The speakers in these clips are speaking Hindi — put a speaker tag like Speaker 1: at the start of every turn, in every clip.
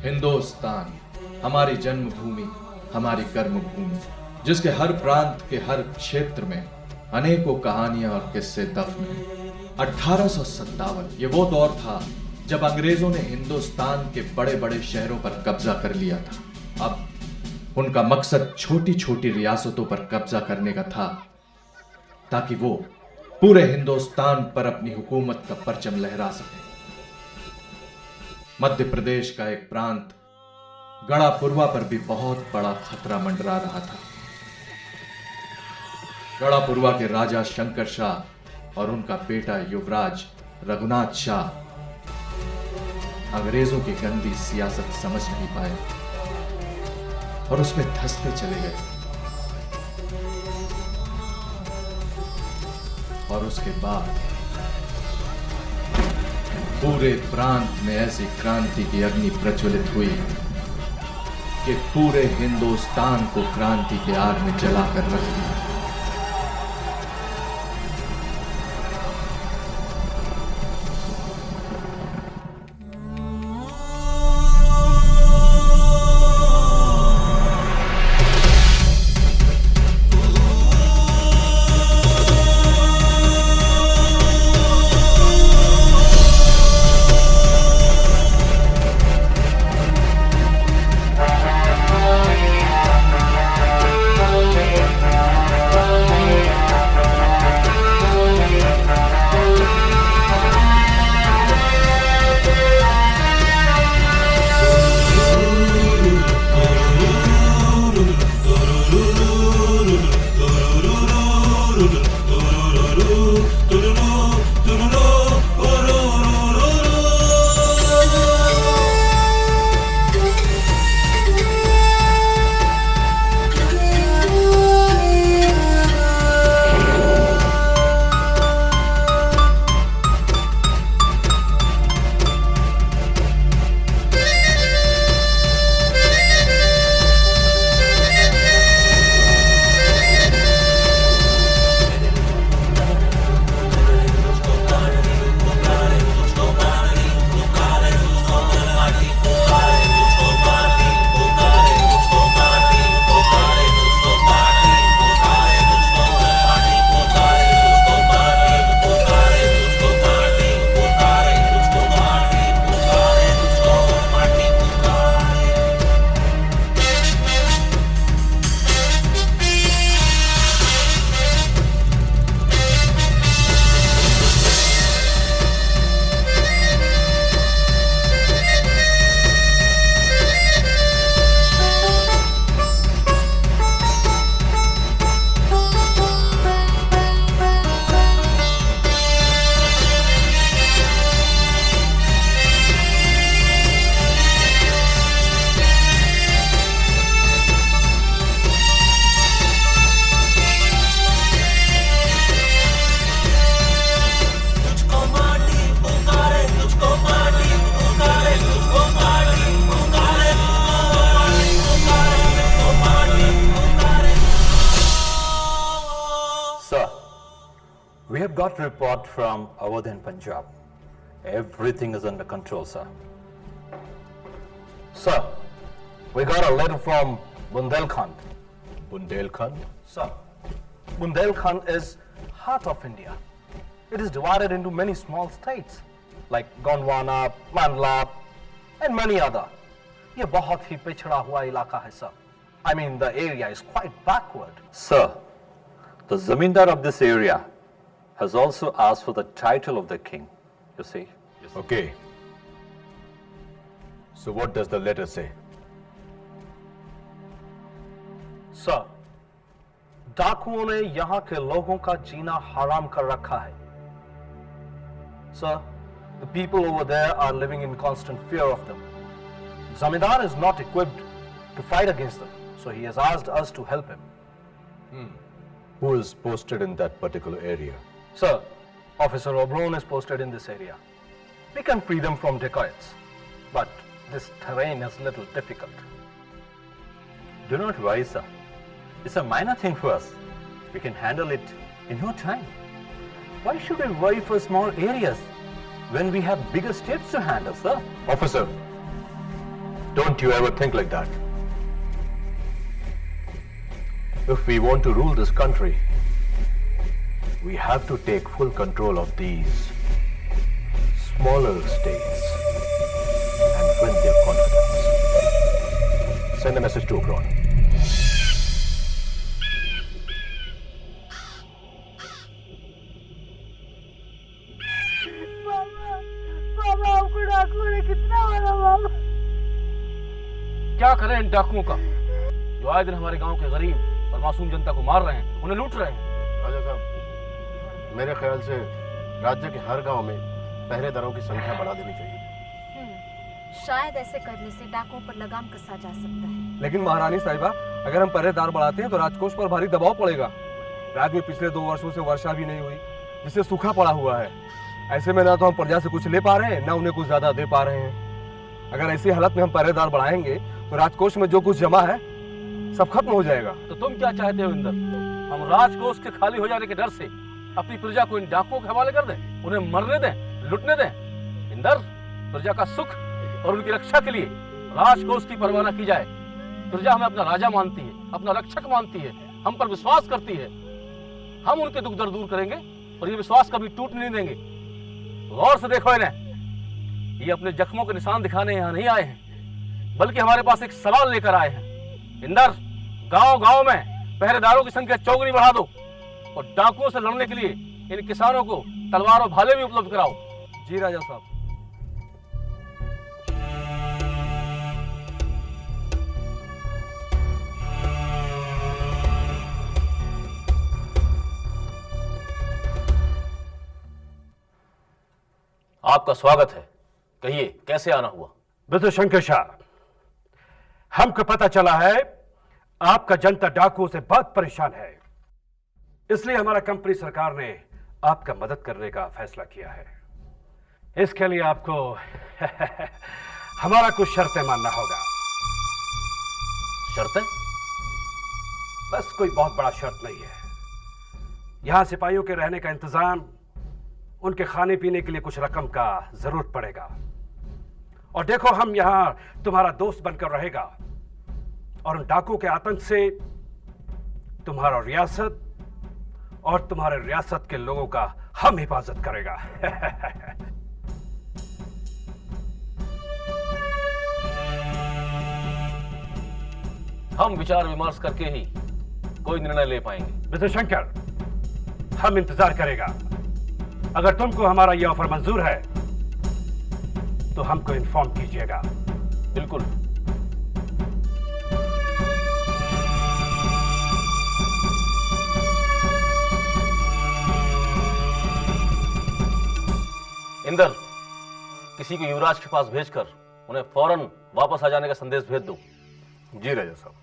Speaker 1: हिंदुस्तान हमारी जन्मभूमि, हमारी कर्मभूमि, जिसके हर प्रांत के हर क्षेत्र में अनेकों कहानियां और किस्से दफन हैं। 1857 ये वो दौर था जब अंग्रेजों ने हिंदुस्तान के बड़े बड़े शहरों पर कब्जा कर लिया था। अब उनका मकसद छोटी छोटी रियासतों पर कब्जा करने का था ताकि वो पूरे हिंदुस्तान पर अपनी हुकूमत का परचम लहरा सके। मध्य प्रदेश का एक प्रांत गढ़ापुरवा पर भी बहुत बड़ा खतरा मंडरा रहा था। गढ़ापुरवा के राजा शंकर शाह और उनका बेटा युवराज रघुनाथ शाह अंग्रेजों की गंदी सियासत समझ नहीं पाए और उसमें धंसते चले गए। और उसके बाद पूरे प्रांत में ऐसी क्रांति की अग्नि प्रज्वलित हुई कि पूरे हिंदुस्तान को क्रांति के आग में जलाकर रख दिया।
Speaker 2: We have got a report from Awadh and Punjab. Everything is under control, sir. Sir, we got a letter from Bundelkhand.
Speaker 3: Bundelkhand?
Speaker 2: Sir, Bundelkhand is heart of India. It is divided into many small states like Gondwana, Mandla and many other. ये बहुत ही पिछड़ा हुआ इलाका है, sir. I mean, the area is quite backward. Sir, the zamindar of this area has also asked for the title of the king, you see.
Speaker 3: Okay. So what does the letter say?
Speaker 2: Sir, डाकुओं ने यहाँ के लोगों का जीना हराम कर रखा है. Sir, the people over there are living in constant fear of them. Zamindar is not equipped to fight against them, so he has asked us to help him.
Speaker 3: Who is posted in that particular area?
Speaker 2: Sir, Officer Oberon is posted in this area. We can free them from dacoits, but this terrain is a little difficult.
Speaker 4: Do not worry, sir. It's a minor thing for us. We can handle it in no time. Why should we worry for small areas when we have bigger states to handle, sir?
Speaker 3: Officer, Don't you ever think like that. If we want to rule this country, we have to take full control of these smaller states and win their confidence. Send a message to Ukron.
Speaker 5: बाबा आपको डाकुओं ने कितना मारा बाबा।
Speaker 2: क्या करें इन डाकुओं का जो आए दिन हमारे गांव के गरीब और मासूम जनता को मार रहे हैं, उन्हें लूट रहे हैं।
Speaker 6: राजा साहब, मेरे ख्याल से राज्य के हर गांव में पहरेदारों की संख्या बढ़ा देनी चाहिए।
Speaker 7: शायद ऐसे करने से डाकुओं पर लगाम कसा जा सकता है।
Speaker 8: लेकिन महारानी साहिबा, अगर हम पहरेदार बढ़ाते हैं तो राजकोष पर भारी दबाव पड़ेगा। राज्य में पिछले 2 वर्षों से वर्षा भी नहीं हुई, जिससे सूखा पड़ा हुआ है। ऐसे में ना तो हम प्रजा से कुछ ले पा रहे हैं, ना उन्हें कुछ ज्यादा दे पा रहे हैं। अगर ऐसी हालत में हम पहरेदार बढ़ाएंगे तो राजकोष में जो कुछ जमा है सब खत्म हो जाएगा।
Speaker 2: तो तुम क्या चाहते हो इंदर? हम राजकोष के खाली हो जाने के डर से अपनी प्रजा को इन डाकुओं के हवाले कर दें, उन्हें मरने दें, लुटने दें? इंदर, प्रजा का सुख और उनकी रक्षा के लिए राजकोष की परवाह न की जाए। प्रजा हमें अपना राजा मानती है, अपना रक्षक मानती है, हम पर विश्वास करती है। हम उनके दुख दर्द दूर करेंगे और ये विश्वास कभी टूट नहीं देंगे। गौर से देखो इन्हें, ये अपने जख्मों के निशान दिखाने यहाँ नहीं आए हैं, बल्कि हमारे पास एक सवाल लेकर आए हैं। इंदर, गांव गांव में पहरेदारों की संख्या चौगुनी बढ़ा दो और डाकुओं से लड़ने के लिए इन किसानों को तलवार और भाले भी उपलब्ध कराओ।
Speaker 8: जी राजा साहब।
Speaker 2: आपका स्वागत है, कहिए कैसे आना हुआ?
Speaker 9: मिस्टर शंकर शाह, हमको पता चला है आपका जनता डाकुओं से बहुत परेशान है, इसलिए हमारा कंपनी सरकार ने आपका मदद करने का फैसला किया है। इसके लिए आपको हमारा कुछ शर्तें मानना होगा।
Speaker 2: शर्तें?
Speaker 9: बस कोई बहुत बड़ा शर्त नहीं है। यहां सिपाहियों के रहने का इंतजाम, उनके खाने पीने के लिए कुछ रकम का जरूरत पड़ेगा। और देखो, हम यहां तुम्हारा दोस्त बनकर रहेगा और उन डाकुओं के आतंक से तुम्हारा रियासत और तुम्हारे रियासत के लोगों का हम हिफाजत करेगा।
Speaker 2: हम विचार विमर्श करके ही कोई निर्णय ले पाएंगे।
Speaker 9: मिस्टर शंकर, हम इंतजार करेगा। अगर तुमको हमारा यह ऑफर मंजूर है तो हमको इन्फॉर्म कीजिएगा।
Speaker 2: बिल्कुल। इंदर, किसी को युवराज के पास भेजकर उन्हें फौरन वापस आ जाने का संदेश भेज दो।
Speaker 6: जी राजा साहब।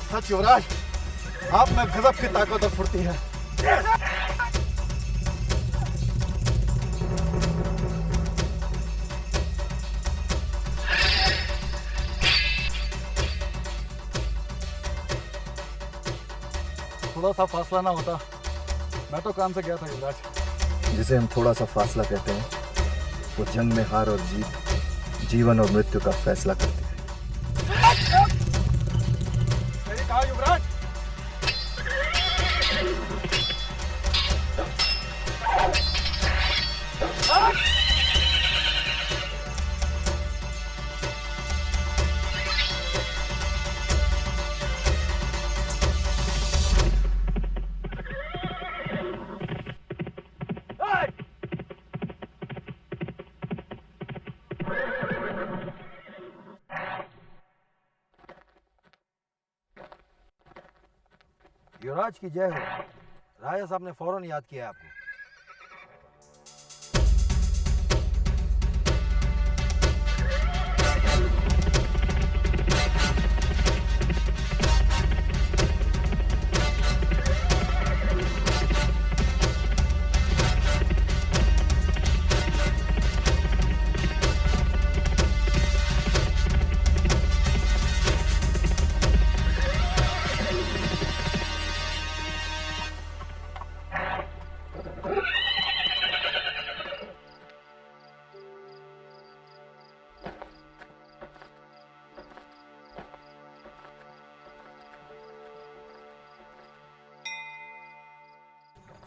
Speaker 6: सच युवराज, आप में गजब की ताकत और फुर्ती है।
Speaker 10: थोड़ा सा फासला ना होता, मैं तो काम से गया था युवराज।
Speaker 6: जिसे हम थोड़ा सा फासला कहते हैं, वो जंग में हार और जीत, जीवन और मृत्यु का फैसला करती है।
Speaker 10: मैंने कहा युवराज,
Speaker 11: स्वराज की जय हो। राजा साहब ने फौरन याद किया आपको।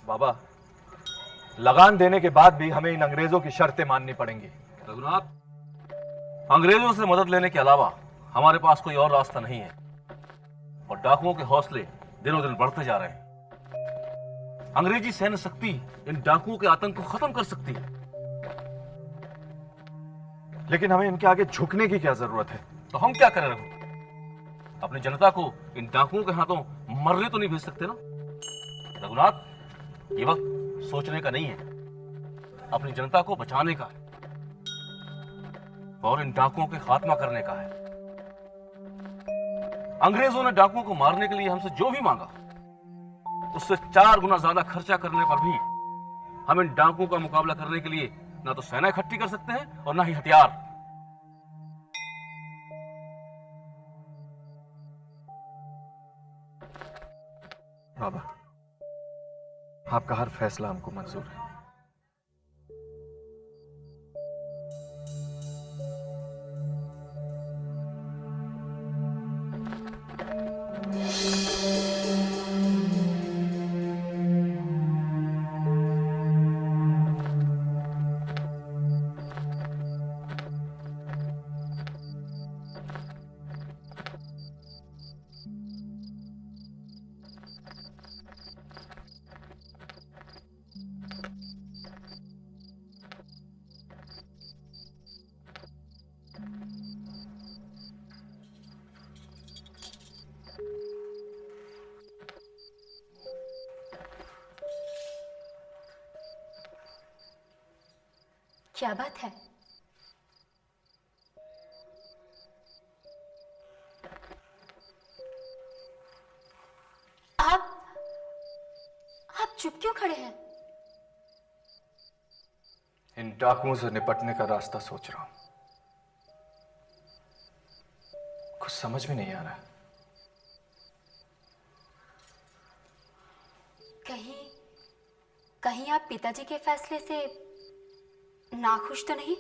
Speaker 1: बाबा, लगान देने के बाद भी हमें इन अंग्रेजों की शर्तें माननी पड़ेंगी।
Speaker 2: रघुनाथ, अंग्रेजों से मदद लेने के अलावा हमारे पास कोई और रास्ता नहीं है और डाकुओं के हौसले दिनों दिन बढ़ते जा रहे हैं। अंग्रेजी सैन्य शक्ति इन डाकुओं के आतंक को खत्म कर सकती है।
Speaker 1: लेकिन हमें इनके आगे झुकने की क्या जरूरत है?
Speaker 2: तो हम क्या करें रघु? अपनी जनता को इन डाकुओं के हाथों मरने तो नहीं भेज सकते ना। रघुनाथ, ये वक्त सोचने का नहीं है, अपनी जनता को बचाने का है और इन डाकुओं के खात्मा करने का है। अंग्रेजों ने डाकुओं को मारने के लिए हमसे जो भी मांगा, उससे 4 गुना ज्यादा खर्चा करने पर भी हम इन डाकुओं का मुकाबला करने के लिए ना तो सेना इकट्ठी कर सकते हैं और ना ही हथियार।
Speaker 1: बाबा, आपका हर फैसला हमको मंजूर है।
Speaker 7: क्या बात है? आप चुप क्यों खड़े हैं?
Speaker 1: इन डाकुओं से निपटने का रास्ता सोच रहा हूं। कुछ समझ में नहीं आ रहा।
Speaker 7: कहीं आप पिताजी के फैसले से नाखुश तो नहीं?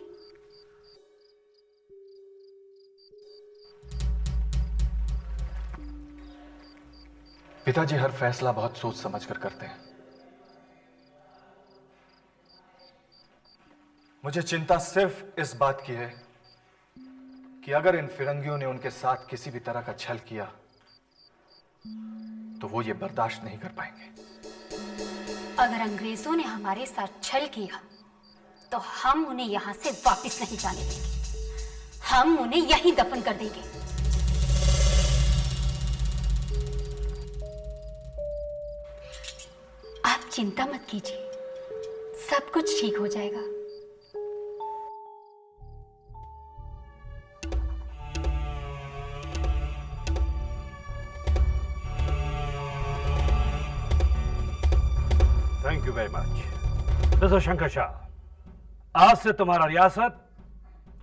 Speaker 1: पिताजी हर फैसला बहुत सोच समझ कर करते हैं। मुझे चिंता सिर्फ इस बात की है कि अगर इन फिरंगियों ने उनके साथ किसी भी तरह का छल किया तो वो ये बर्दाश्त नहीं कर पाएंगे।
Speaker 7: अगर अंग्रेजों ने हमारे साथ छल किया तो हम उन्हें यहां से वापस नहीं जाने देंगे। हम उन्हें यहीं दफन कर देंगे। आप चिंता मत कीजिए, सब कुछ ठीक हो जाएगा।
Speaker 9: Thank you very much mister Shankar Shah. आज से तुम्हारा रियासत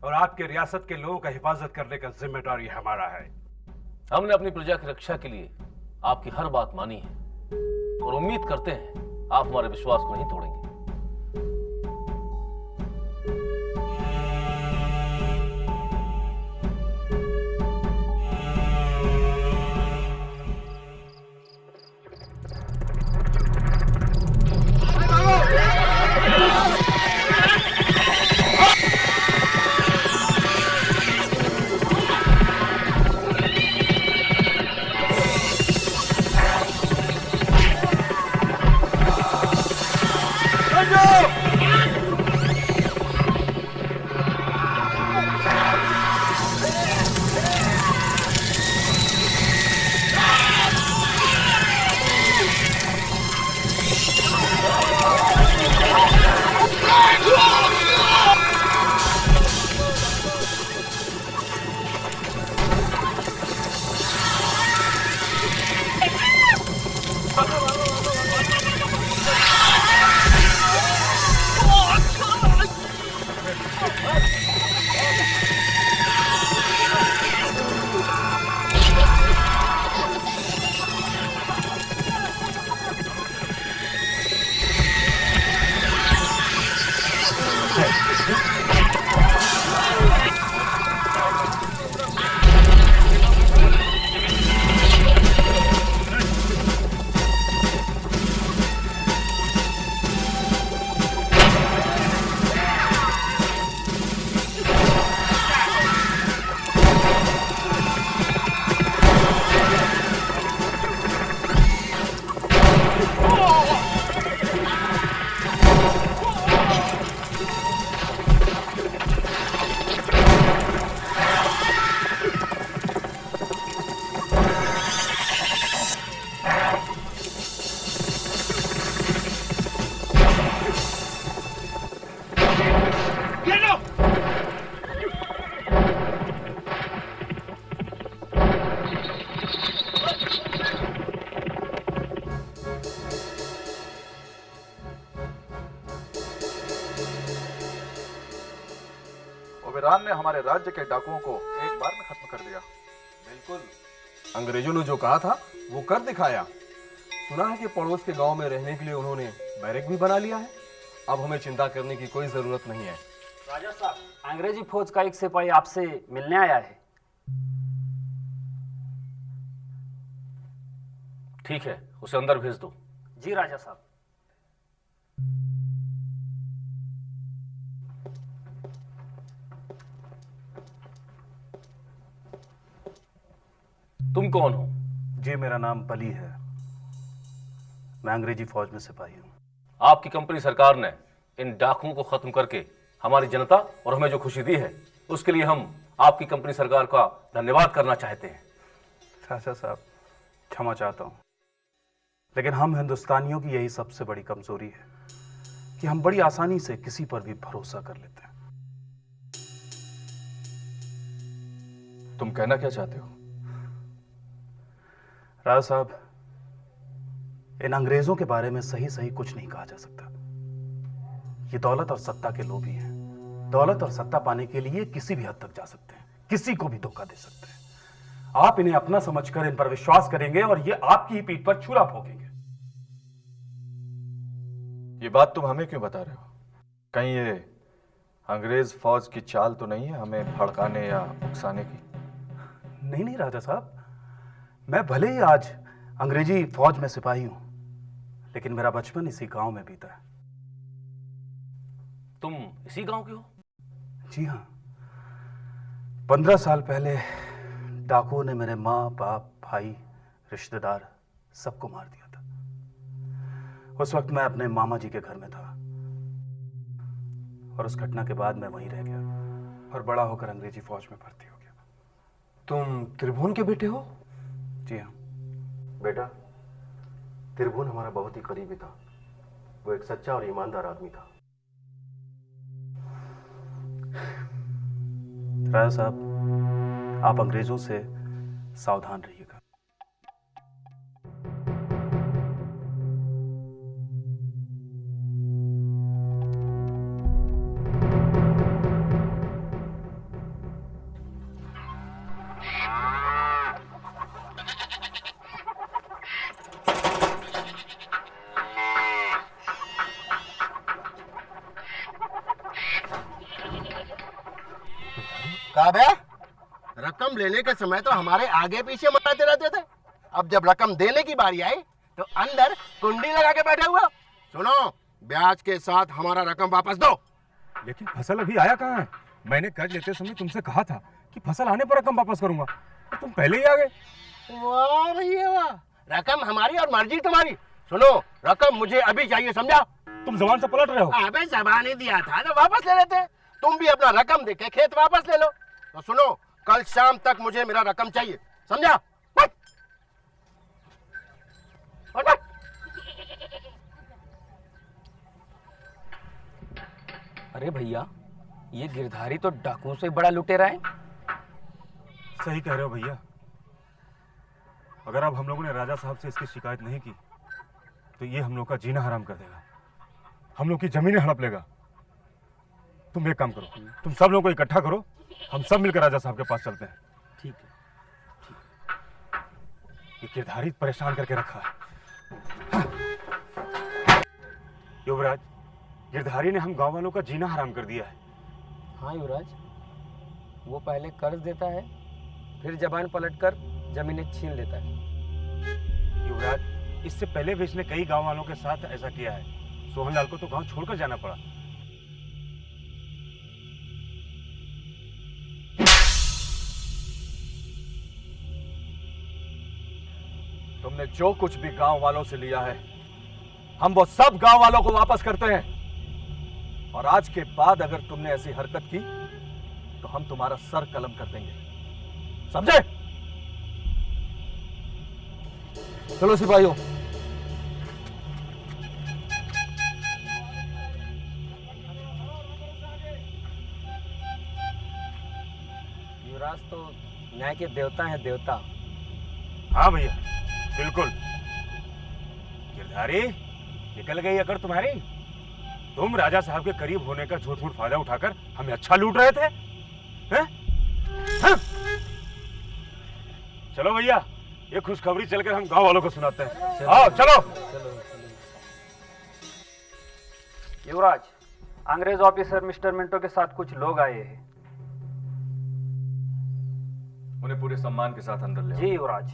Speaker 9: और आपके रियासत के लोगों का हिफाजत करने का जिम्मेदारी हमारा है।
Speaker 2: हमने अपनी प्रजा की रक्षा के लिए आपकी हर बात मानी है और उम्मीद करते हैं आप हमारे विश्वास को नहीं तोड़ेंगे।
Speaker 10: वीरान ने हमारे राज्य के डाकुओं को एक बार में खत्म कर दिया।
Speaker 8: बिल्कुल, अंग्रेजों ने जो कहा था वो कर दिखाया। सुना है कि पड़ोस के गांव में रहने के लिए उन्होंने बैरक भी बना लिया है। अब हमें चिंता करने की कोई जरूरत नहीं है।
Speaker 12: राजा साहब, अंग्रेजी फौज का एक सिपाही आपसे मिलने आया है।
Speaker 4: ठीक है, उसे अंदर भेज दो।
Speaker 12: जी राजा साहब।
Speaker 4: तुम कौन हो?
Speaker 9: जी, मेरा नाम बली है। मैं अंग्रेजी फौज में सिपाही हूं।
Speaker 4: आपकी कंपनी सरकार ने इन डाकुओं को खत्म करके हमारी जनता और हमें जो खुशी दी है, उसके लिए हम आपकी कंपनी सरकार का धन्यवाद करना चाहते हैं।
Speaker 9: राजा साहब, क्षमा चाहता हूं, लेकिन हम हिंदुस्तानियों की यही सबसे बड़ी कमजोरी है कि हम बड़ी आसानी से किसी पर भी भरोसा कर लेते हैं।
Speaker 1: तुम कहना क्या चाहते हो?
Speaker 9: राजा साहब, इन अंग्रेजों के बारे में सही सही कुछ नहीं कहा जा सकता। ये दौलत और सत्ता के लोभी हैं। दौलत और सत्ता पाने के लिए किसी भी हद तक जा सकते हैं, किसी को भी धोखा दे सकते हैं। आप इन्हें अपना समझकर इन पर विश्वास करेंगे और ये आपकी ही पीठ पर छुरा भोगेंगे।
Speaker 1: ये बात तुम हमें क्यों बता रहे हो? कहीं ये अंग्रेज फौज की चाल तो नहीं है हमें भड़काने या उकसाने की?
Speaker 9: नहीं नहीं राजा साहब, मैं भले ही आज अंग्रेजी फौज में सिपाही हूं, लेकिन मेरा बचपन इसी गांव में बीता है।
Speaker 4: तुम इसी गांव के हो?
Speaker 9: जी हां। 15 साल पहले डाकुओं ने मेरे माँ बाप भाई रिश्तेदार सबको मार दिया था। उस वक्त मैं अपने मामा जी के घर में था और उस घटना के बाद मैं वहीं रह गया और बड़ा होकर अंग्रेजी फौज में भर्ती हो गया।
Speaker 8: तुम त्रिभुवन के बेटे हो?
Speaker 9: जी हाँ।
Speaker 3: बेटा, त्रिभुवन हमारा बहुत ही करीबी था। वो एक सच्चा और ईमानदार आदमी था।
Speaker 9: राजा साहब, आप अंग्रेजों से सावधान रहिएगा।
Speaker 11: काबे, रकम लेने के समय तो हमारे आगे पीछे मराते रहते थे। अब जब रकम देने की बारी आई तो अंदर कुंडी लगा के बैठे हुए। सुनो, ब्याज के साथ हमारा रकम वापस दो।
Speaker 10: लेकिन फसल अभी आया कहाँ है? मैंने कर्ज लेते समय तुमसे कहा था कि फसल आने पर रकम वापस करूंगा, तो तुम पहले ही आ गए।
Speaker 11: वाह भैया वाह, रकम हमारी और मर्जी तुम्हारी। सुनो, रकम मुझे अभी चाहिए, समझा?
Speaker 10: तुम जबान से पलट रहे हो।
Speaker 11: अबे जबान ही दिया था तो वापस ले लेते। तुम भी अपना रकम देके खेत वापस ले लो। तो सुनो, कल शाम तक मुझे मेरा रकम चाहिए, समझा?
Speaker 12: अरे भैया, ये गिरधारी तो डाकुओं से बड़ा लुटेरा है।
Speaker 10: सही कह रहे हो भैया। अगर अब हम लोगों ने राजा साहब से इसकी शिकायत नहीं की तो ये हम लोग का जीना हराम कर देगा, हम लोग की जमीनें हड़प लेगा। तुम एक काम करो, तुम सब लोगों को इकट्ठा करो, हम सब मिलकर राजा साहब के पास चलते हैं।
Speaker 12: ठीक है।
Speaker 10: ये गिरधारी परेशान करके रखा है। युवराज, गिरधारी ने हम गांव वालों का जीना हराम कर दिया है।
Speaker 12: हाँ युवराज, वो पहले कर्ज देता है, फिर जबान पलटकर जमीनें छीन लेता है।
Speaker 10: युवराज, इससे पहले भी इसने कई गांव वालों के साथ ऐसा किया है। सोहनलाल को तो गांव छोड़कर जाना पड़ा।
Speaker 1: तुमने जो कुछ भी गांव वालों से लिया है, हम वो सब गांव वालों को वापस करते हैं। और आज के बाद अगर तुमने ऐसी हरकत की तो हम तुम्हारा सर कलम कर देंगे, समझे? चलो सिपाहियों।
Speaker 12: युवराज तो न्याय के देवता हैं, देवता।
Speaker 10: हाँ भैया, बिल्कुल। गिरधारी, निकल गई अगर तुम्हारी। तुम राजा साहब के करीब होने का झूठ मूठ फायदा उठाकर हमें अच्छा लूट रहे थे। हैं? चलो भैया, ये खुशखबरी चलकर हम गांव वालों को सुनाते हैं। आओ चलो।
Speaker 12: युवराज, अंग्रेज ऑफिसर मिस्टर मिंटो के साथ कुछ लोग आए हैं।
Speaker 1: उन्हें पूरे सम्मान के साथ अंदर ले आओ।
Speaker 12: जी युवराज।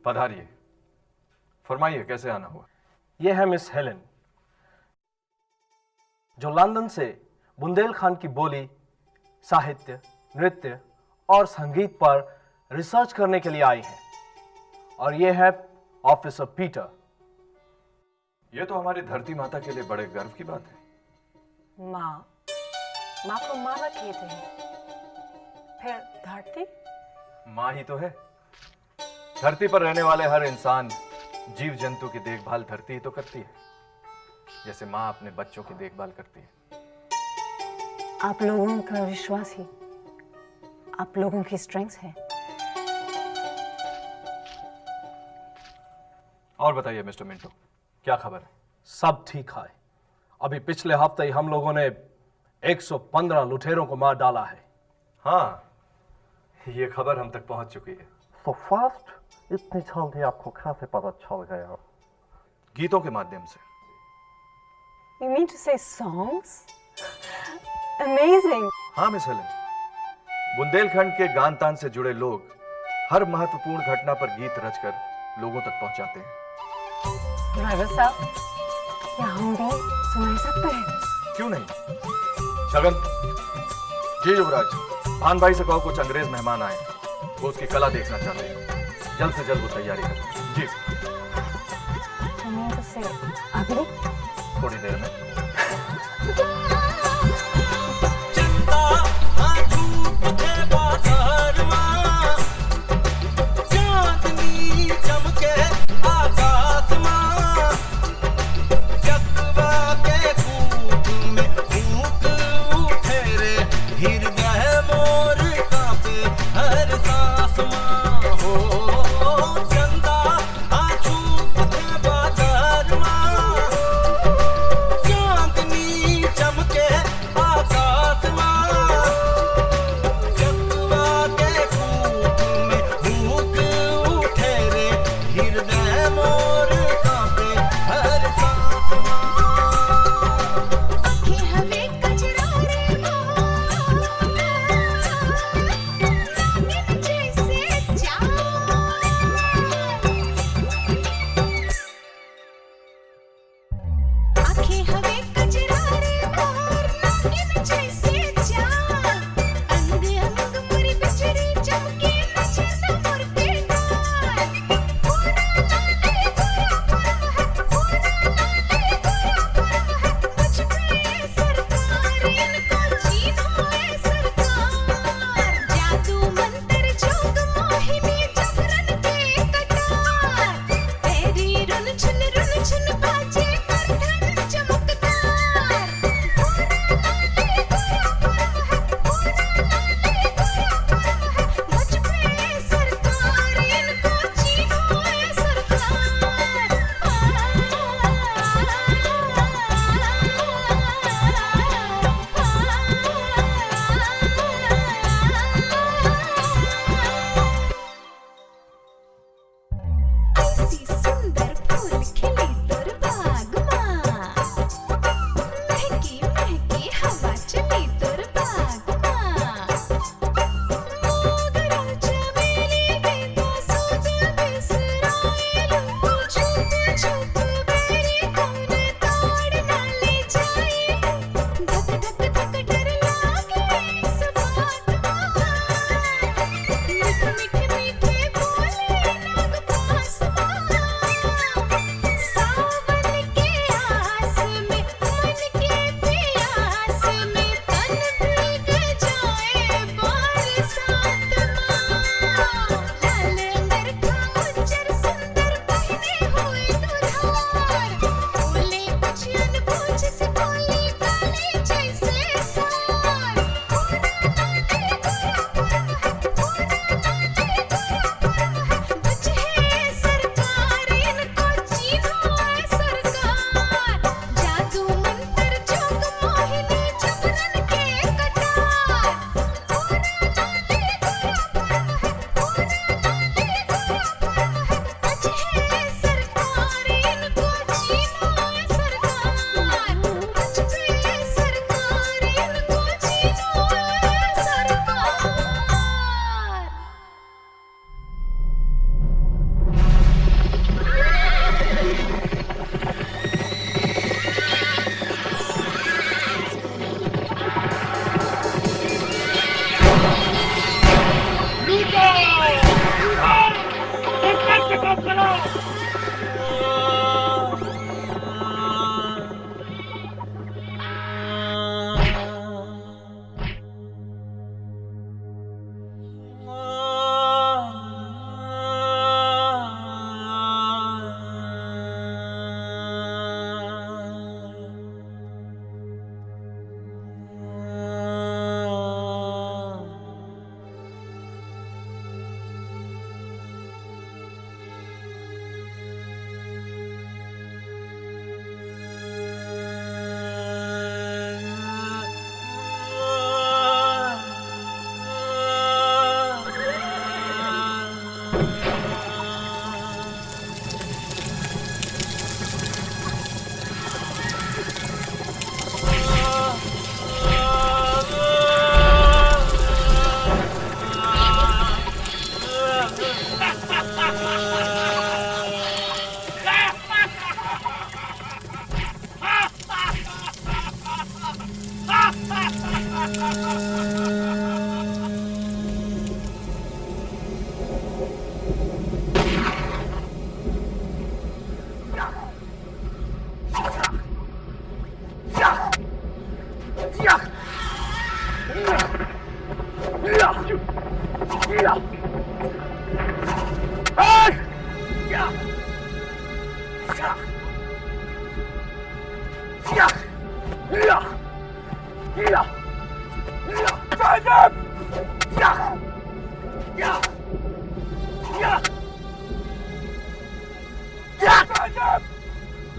Speaker 1: पधारिए, फरमाइए कैसे आना हुआ।
Speaker 2: यह है मिस हेलेन, जो लंदन से बुंदेलखंड की बोली, साहित्य, नृत्य और संगीत पर रिसर्च करने के लिए आई है। और यह है ऑफिसर पीटर।
Speaker 1: यह तो हमारी धरती माता के लिए बड़े गर्व की बात है।
Speaker 5: माँ को माँ कहते हैं, फिर धरती?
Speaker 1: माँ ही तो है। धरती पर रहने वाले हर इंसान, जीव जंतु की देखभाल धरती ही तो करती है, जैसे माँ अपने बच्चों की देखभाल करती है।
Speaker 5: आप लोगों का विश्वास ही आप लोगों की स्ट्रेंथ है।
Speaker 1: और बताइए मिस्टर मिंटो, क्या खबर है?
Speaker 2: सब ठीक है। अभी पिछले हफ्ते ही हम लोगों ने 115 लुटेरों को मार डाला है।
Speaker 1: हाँ, ये खबर हम तक पहुंच चुकी है।
Speaker 11: So fast, इतनी जल्दी आपको कैसे पता चल गया?
Speaker 1: गीतों के माध्यम से।
Speaker 5: You mean to say songs? Amazing.
Speaker 1: हाँ मिस हेलेन, बुंदेलखंड के गान तान से जुड़े लोग हर महत्वपूर्ण घटना पर गीत रचकर लोगों तक पहुंचाते हैं।
Speaker 5: ड्राइवर साहब, क्या हम भी सुना सकते हैं?
Speaker 1: क्यों नहीं? छगन जी युवराज, भान भाई से कहो कुछ अंग्रेज मेहमान आए, वो उसकी कला देखना चाहते हैं। जल्द से जल्द वो तैयारी करें। जी।
Speaker 5: अभी?
Speaker 1: थोड़ी देर में।
Speaker 13: चंदा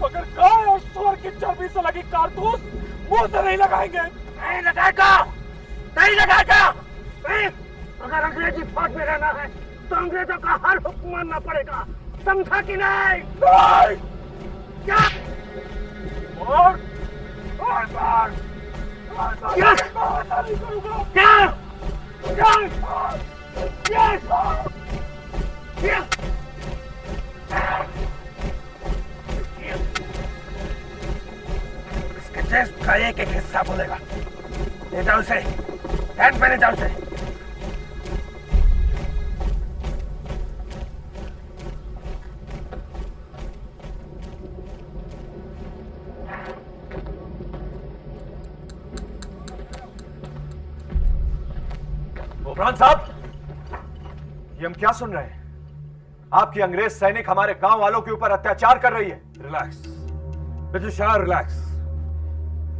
Speaker 9: मगर गाय और सुअर की चर्बी से लगी कारतूस मुंह से नहीं लगाएंगे।
Speaker 11: नहीं लगाएगा, नहीं लगाएगा। अगर अंग्रेजी फौज में रहना है तो अंग्रेजों का हर हुक्म मानना पड़ेगा, समझा कि नहीं? क्या? और बार क्या? क्या? क्या? इसके चेस्ट का एक एक हिस्सा बोलेगा। ले जाओ उसे, टैंक में ले जाओ उसे।
Speaker 1: ओबरान साहब, ये हम क्या सुन रहे हैं? आपकी अंग्रेज सैनिक हमारे गांव वालों के ऊपर अत्याचार कर रही है।
Speaker 9: Relax mister Shah, relax.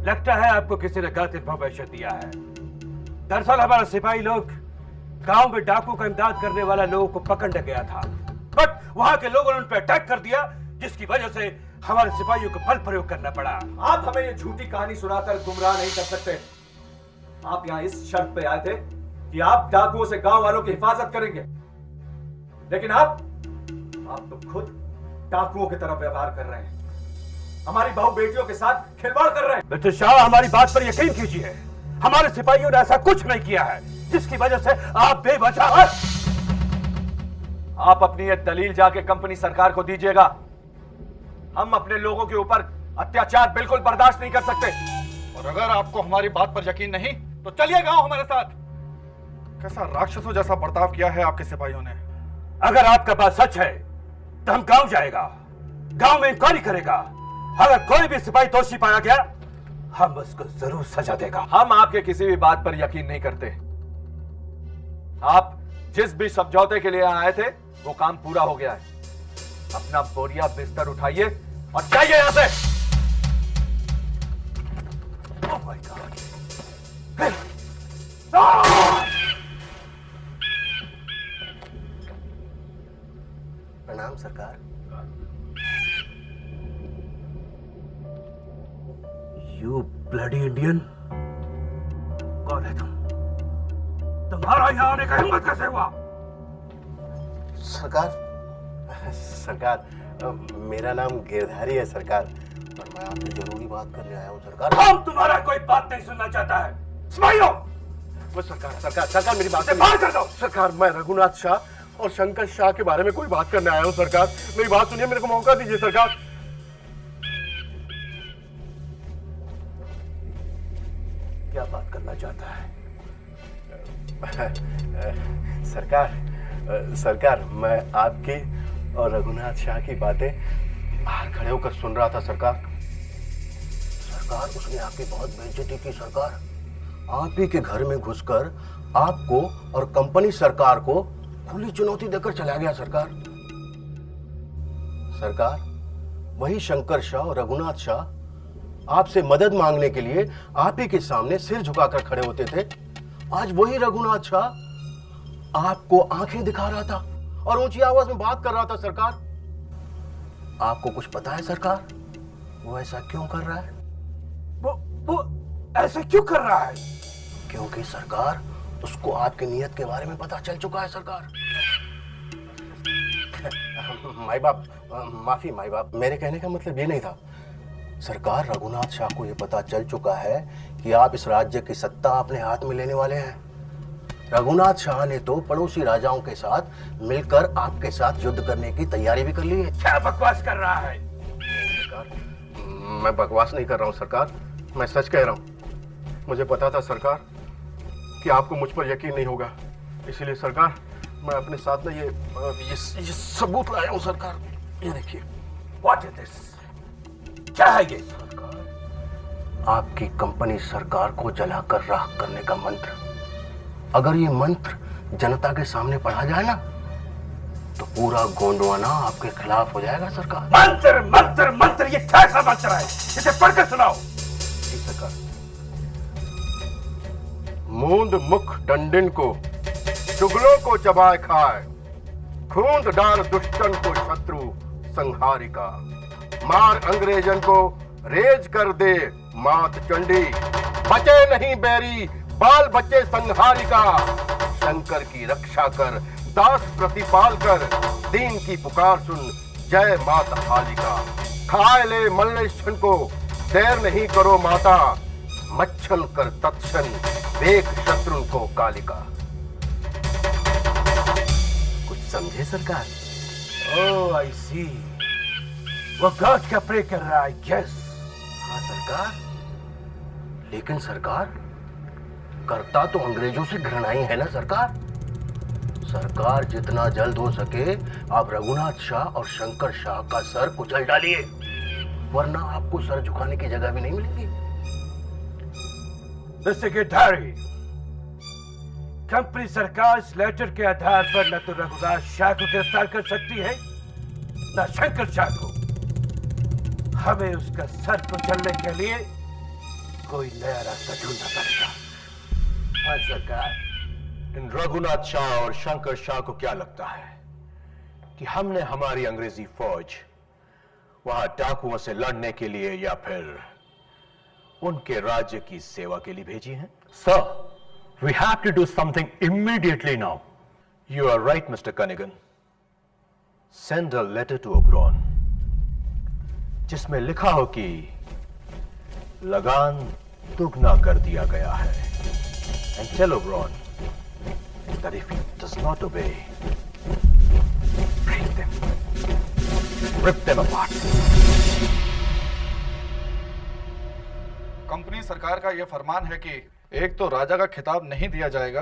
Speaker 9: लगता है आपको किसी ने गलत इंफॉर्मेशन दिया है। दरअसल हमारे सिपाही लोग गांव में डाकू का इमदाद करने वाला लोगों को पकड़ने गया था, बट वहां के लोगों ने उन पर अटैक कर दिया, जिसकी वजह से हमारे सिपाहियों को बल प्रयोग करना पड़ा।
Speaker 1: आप हमें ये झूठी कहानी सुनाकर गुमराह नहीं कर सकते। आप यहाँ इस शर्त पे आए थे कि आप डाकुओं से गांव वालों की हिफाजत करेंगे, लेकिन आप तो खुद डाकुओं की तरह व्यवहार कर रहे हैं, हमारी बहू बेटियों के साथ खिलवाड़ कर रहे हैं।
Speaker 9: मिस्टर शाह, हमारी बात पर यकीन कीजिए, हमारे सिपाहियों ने ऐसा कुछ नहीं किया है जिसकी वजह से आप बेवजह।
Speaker 1: आप अपनी ये दलील जाके कंपनी सरकार को दीजिएगा। हम अपने लोगों के ऊपर अत्याचार बिल्कुल बर्दाश्त नहीं कर सकते।
Speaker 6: और अगर आपको हमारी बात पर यकीन नहीं तो चलिए गांव हमारे साथ। कैसा राक्षसों जैसा बर्ताव किया है आपके सिपाहियों ने।
Speaker 9: अगर आपका बात सच है तो हम गांव जाएगा, गांव में इंक्वायरी करेगा। अगर कोई भी सिपाही दोषी पाया गया, हम उसको जरूर सजा देगा।
Speaker 1: हम आपके किसी भी बात पर यकीन नहीं करते। आप जिस भी समझौते के लिए आए थे वो काम पूरा हो गया है। अपना बोरिया बिस्तर उठाइए और जाइए यहां से।
Speaker 9: Oh my God.
Speaker 11: प्रणाम सरकार।
Speaker 9: यू ब्लडी इंडियन, कौन है तुम? तुम्हारा यहां आने का हिम्मत कैसे हुआ?
Speaker 11: सरकार, मेरा नाम गिरधारी है सरकार, और मैं आपसे जरूरी बात करने आया हूँ सरकार।
Speaker 9: हम तुम्हारा कोई बात नहीं सुनना चाहता है। सिपाहियों,
Speaker 11: वो सरकार मेरी बात
Speaker 9: बाहर कर दो।
Speaker 11: सरकार, मैं रघुनाथ शाह और शंकर शाह के बारे में कोई बात करने आया हूँ सरकार। मेरी बात सुनिए, मेरे को मौका दीजिए सरकार।
Speaker 9: क्या बात करना चाहता है?
Speaker 11: सरकार, मैं आपकी और रघुनाथ शाह की बातें बाहर खड़े होकर सुन रहा था सरकार। उसने आपकी बहुत बेइज्जती की सरकार। आप ही के घर में घुसकर आपको और कंपनी सरकार को खुली चुनौती देकर चला गया सरकार। वही शंकर शाह और रघुनाथ शाह आपसे मदद मांगने के लिए आप ही के सामने सिर झुकाकर खड़े होते थे। आज वही रघुनाथ शाह आपको आंखें दिखा रहा था और ऊंची आवाज में बात कर रहा था सरकार। आपको कुछ पता है सरकार, वो ऐसा क्यों कर रहा है?
Speaker 9: वो ऐसे क्यों कर रहा है?
Speaker 11: क्योंकि सरकार, उसको आपकी नीयत के बारे में पता चल चुका है सरकार। माई बाप, मेरे कहने का मतलब ये नहीं था सरकार। रघुनाथ शाह को ये पता चल चुका है कि आप इस राज्य की सत्ता अपने हाथ में लेने वाले हैं। रघुनाथ शाह ने तो पड़ोसी राजाओं के साथ मिलकर आपके साथ युद्ध करने की तैयारी भी कर ली है।
Speaker 9: क्या बकवास कर रहा है?
Speaker 11: सरकार, मैं बकवास नहीं कर रहा हूँ सरकार, मैं सच कह रहा हूँ। मुझे पता था सरकार, कि आपको मुझ पर यकीन नहीं होगा। इसीलिए सरकार, मैं अपने साथ में ये सबूत लाया हूं सरकार। ये देखिए।
Speaker 9: What is this? क्या है ये?
Speaker 11: आपकी कंपनी सरकार को जलाकर राख करने का मंत्र। अगर ये मंत्र जनता के सामने पढ़ा जाए ना, तो पूरा गोंडवाना आपके खिलाफ हो जाएगा सरकार।
Speaker 9: मंत्र मंत्र मंत्र, ये कैसा मंत्र है? इसे पढ़कर सुनाओ।
Speaker 11: जी सरकार। मूंद मुख डंडिन को, चुगलों को चबाए खाए, खूंद डार दुष्टन को शत्रु संहारिका, मार अंग्रेजन को रेज कर दे मात चंडी, बचे नहीं बैरी बाल बच्चे संहारिका, शंकर की रक्षा कर दास प्रतिपाल कर, दीन की पुकार सुन जय माता हालिका, खाए ले मल्लेश्वन को देर नहीं करो माता, मच्छन कर तत्क्षण देख शत्रु को कालिका। कुछ समझे सरकार?
Speaker 9: ओह आई सी, वो गॉड का प्रे कर रहा है। यस।
Speaker 11: हाँ सरकार, लेकिन सरकार करता तो अंग्रेजों से घृणा ही है ना सरकार। सरकार जितना जल्द हो सके आप रघुनाथ शाह और शंकर शाह का सर कुचल डालिए, वरना आपको सर झुकाने की जगह भी नहीं मिलेगी।
Speaker 9: मिस्टर गिरधारी, कंपनी सरकार इस लेटर के आधार पर न तो रघुनाथ शाह को गिरफ्तार कर सकती है, न शंकर शाह को। हमें उसका सर कुचलने के लिए कोई नया रास्ता ढूंढना पड़ेगा। हाँ सरकार।
Speaker 3: इन रघुनाथ शाह और शंकर शाह को क्या लगता है कि हमने हमारी अंग्रेजी फौज वहां डाकुओं से लड़ने के लिए या फिर उनके राज्य की सेवा के लिए भेजी है?
Speaker 4: Sir, we have to do something immediately now.
Speaker 3: You are right, Mr. Cunningham. Send a letter to Oberon, जिसमें लिखा हो कि लगान दुगना कर दिया गया है, and tell Oberon that if he does not obey, break them, rip them apart.
Speaker 6: Company सरकार का यह फरमान है कि एक तो राजा का खिताब नहीं दिया जाएगा